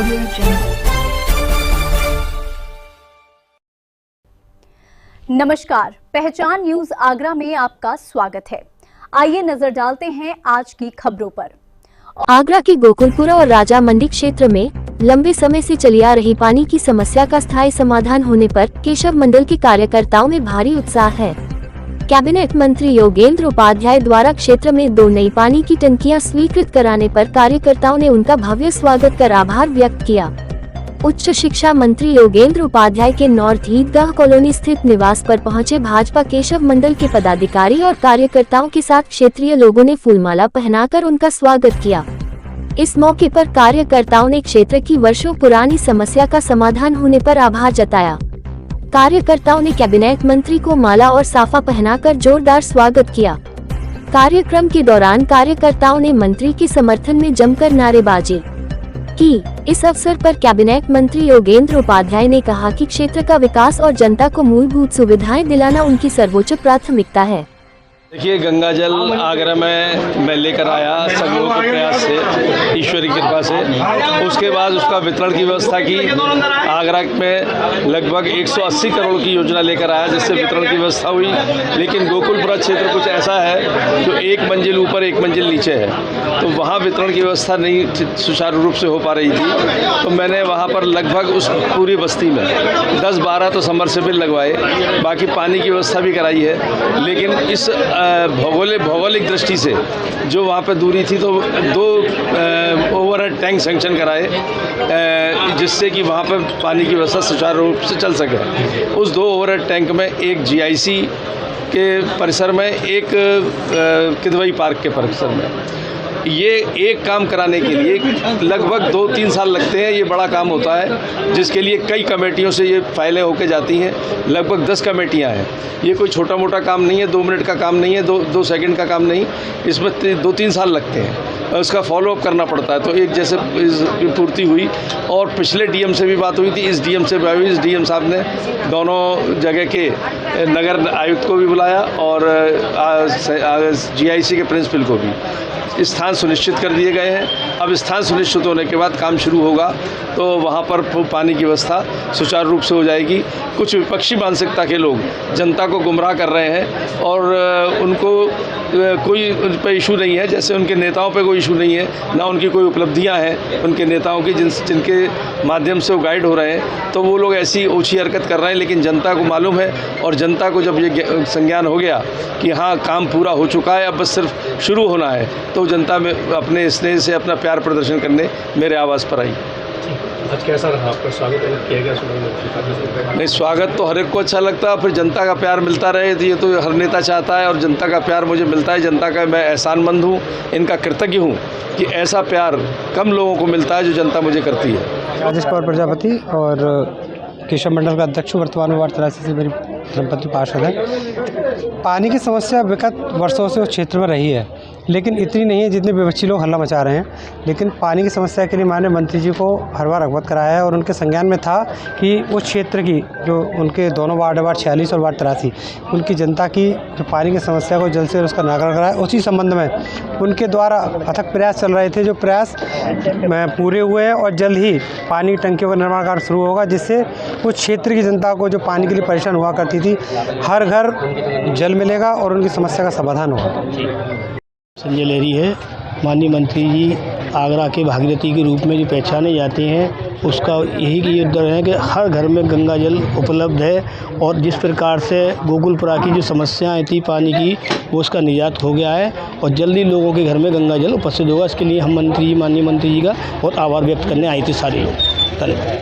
Audio Jungle। नमस्कार, पहचान news Agra में आपका स्वागत है। आइए नजर डालते हैं आज की खबरों पर। आगरा के गोकुलपुरा और राजा मंडी क्षेत्र में लंबे समय से चली आ रही पानी की समस्या का स्थायी समाधान होने पर केशव मंडल के कार्यकर्ताओं में भारी उत्साह है। कैबिनेट मंत्री योगेंद्र उपाध्याय द्वारा क्षेत्र में 2 नई पानी की टंकियां स्वीकृत कराने पर कार्यकर्ताओं ने उनका भव्य स्वागत कर आभार व्यक्त किया। उच्च शिक्षा मंत्री योगेंद्र उपाध्याय के नॉर्थ ईदगाह कॉलोनी स्थित निवास पर पहुंचे भाजपा केशव मंडल के पदाधिकारी और कार्यकर्ताओं के साथ क्षेत्रीय लोगों ने फूलमाला पहनाकर उनका स्वागत किया। इस मौके पर कार्यकर्ताओं ने क्षेत्र की वर्षों पुरानी समस्या का समाधान होने पर आभार जताया। कार्यकर्ताओं ने कैबिनेट मंत्री को माला और साफा पहनाकर जोरदार स्वागत किया। कार्यक्रम के दौरान कार्यकर्ताओं ने मंत्री के समर्थन में जमकर नारेबाजी की। इस अवसर पर कैबिनेट मंत्री योगेंद्र उपाध्याय ने कहा कि क्षेत्र का विकास और जनता को मूलभूत सुविधाएं दिलाना उनकी सर्वोच्च प्राथमिकता है। देखिए, गंगा जल आगरा में मैं लेकर आया सब लोगों के प्रयास से, ईश्वर की कृपा से। उसके बाद उसका वितरण की व्यवस्था की। आगरा में लगभग 180 करोड़ की योजना लेकर आया, जिससे वितरण की व्यवस्था हुई। लेकिन गोकुलपुरा क्षेत्र कुछ ऐसा है जो 1 मंजिल ऊपर 1 मंजिल नीचे है, तो वहाँ वितरण की व्यवस्था नहीं सुचारू रूप से हो पा रही थी। तो मैंने वहाँ पर लगभग उस पूरी बस्ती में 10-12 तो समरसेबल लगवाए, बाकी पानी की व्यवस्था भी कराई है। लेकिन इस भौगोलिक दृष्टि से जो वहाँ पर दूरी थी, तो 2 ओवरहेड टैंक सैंक्शन कराए, जिससे कि वहाँ पर पानी की व्यवस्था सुचारू रूप से चल सके। उस 2 ओवरहेड टैंक में एक GIC के परिसर में, एक किदवई पार्क के परिसर में। ये एक काम कराने के लिए लगभग 2-3 साल लगते हैं। ये बड़ा काम होता है, जिसके लिए कई कमेटियों से ये फाइलें होके जाती हैं। लगभग 10 कमेटियां हैं। ये कोई छोटा मोटा काम नहीं है, 2 मिनट का काम नहीं है, 2 सेकंड का काम नहीं। इसमें 2-3 साल लगते हैं और इसका फॉलोअप करना पड़ता है। तो एक जैसे पूर्ति हुई, और पिछले DM से भी बात हुई थी, इस DM से भी हुई। इस DM साहब ने दोनों जगह के नगर आयुक्त को भी बुलाया और GIC के प्रिंसिपल को भी। स्थान सुनिश्चित कर दिए गए हैं। अब स्थान सुनिश्चित होने के बाद काम शुरू होगा, तो वहाँ पर पानी की व्यवस्था सुचारू रूप से हो जाएगी। कुछ विपक्षी मानसिकता के लोग जनता को गुमराह कर रहे हैं, और उनको कोई उन पर इशू नहीं है, जैसे उनके नेताओं पे कोई इशू नहीं है, ना उनकी कोई उपलब्धियां हैं उनके नेताओं की जिनके माध्यम से वो गाइड हो रहे हैं। तो वो लोग ऐसी ओछी हरकत कर रहे हैं, लेकिन जनता को मालूम है, और जनता को जब ये संज्ञान हो गया कि हाँ काम पूरा हो चुका है, अब बस सिर्फ शुरू होना है, तो जनता में अपने स्नेह से अपना प्यार प्रदर्शन करने मेरे आवास पर आई। आज कैसा रहा आपका स्वागत किया गया? नहीं, स्वागत तो हर एक को अच्छा लगता है, फिर जनता का प्यार मिलता रहे, तो ये तो हर नेता चाहता है, और जनता का प्यार मुझे मिलता है। जनता का मैं एहसानमंद हूँ, इनका कृतज्ञ हूँ कि ऐसा प्यार कम लोगों को मिलता है जो जनता मुझे करती है। राजेश पवार प्रजापति और केशव मंडल का अध्यक्ष, वर्तमान में वार्ड 83 से मेरी धर्मपत्नी पार्षद है। पानी की समस्या विगत वर्षों से उस क्षेत्र में रही है, लेकिन इतनी नहीं है जितने विपक्षी लोग हल्ला मचा रहे हैं। लेकिन पानी की समस्या के लिए माननीय मंत्री जी को हर बार अवगत कराया है, और उनके संज्ञान में था कि उस क्षेत्र की जो उनके दोनों वार्ड 46 और वार्ड 83, उनकी जनता की जो पानी की समस्या को जल्द से जल्द उसका निराकरण कराया। उसी संबंध में उनके द्वारा अथक प्रयास चल रहे थे, जो प्रयास पूरे हुए हैं, और जल्द ही पानी की टंकियों का निर्माण कार्य शुरू होगा, जिससे उस क्षेत्र की जनता को जो पानी के लिए परेशान हुआ करती थी, हर घर जल मिलेगा और उनकी समस्या का समाधान होगा। संजय लहरी है। माननीय मंत्री जी आगरा के भागीरथी के रूप में जो पहचाने जाते हैं, उसका यही योगदान है कि हर घर में गंगा जल उपलब्ध है, और जिस प्रकार से गोकुलपुरा की जो समस्याएं थी पानी की, वो उसका निजात हो गया है, और जल्दी लोगों के घर में गंगा जल उपस्थित होगा। इसके लिए हम माननीय मंत्री जी का बहुत आभार व्यक्त करने आए थे सारे लोग। धन्यवाद।